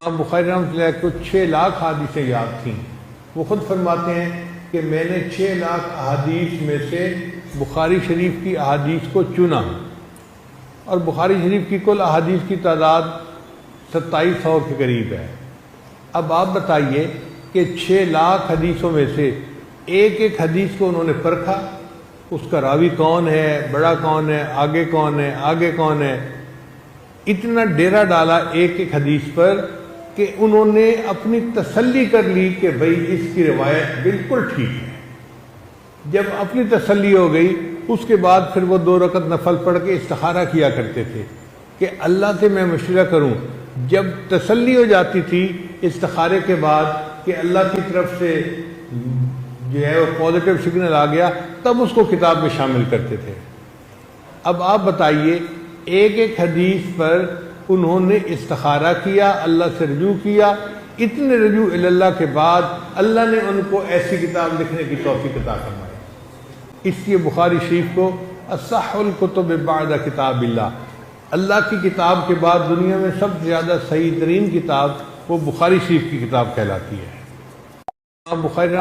بخاری رحمۃ اللہ کو 6 لاکھ حدیثیں یاد تھیں۔ وہ خود فرماتے ہیں کہ میں نے 6 لاکھ احادیث میں سے بخاری شریف کی احادیث کو چنا، اور بخاری شریف کی کل احادیث کی تعداد 2700 کے قریب ہے۔ اب آپ بتائیے کہ 6 لاکھ حدیثوں میں سے ایک ایک حدیث کو انہوں نے پرکھا، اس کا راوی کون ہے، بڑا کون ہے، آگے کون ہے، آگے کون ہے، اتنا ڈیرا ڈالا ایک ایک حدیث پر کہ انہوں نے اپنی تسلی کر لی کہ بھئی اس کی روایت بالکل ٹھیک ہے۔ جب اپنی تسلی ہو گئی، اس کے بعد پھر وہ 2 رکعت نفل پڑھ کے استخارہ کیا کرتے تھے کہ اللہ سے میں مشورہ کروں۔ جب تسلی ہو جاتی تھی استخارے کے بعد کہ اللہ کی طرف سے جو ہے وہ پازیٹیو سگنل آ گیا، تب اس کو کتاب میں شامل کرتے تھے۔ اب آپ بتائیے، ایک ایک حدیث پر انہوں نے استخارہ کیا، اللہ سے رجوع کیا، اتنے رجوع اللہ کے بعد اللہ نے ان کو ایسی کتاب لکھنے کی توفیق عطا فرمائی۔ اس لیے بخاری شریف کو اصح الکتب بعد کتاب اللہ کی کتاب کے بعد دنیا میں سب سے زیادہ صحیح ترین کتاب وہ بخاری شریف کی کتاب کہلاتی ہے۔ بخاری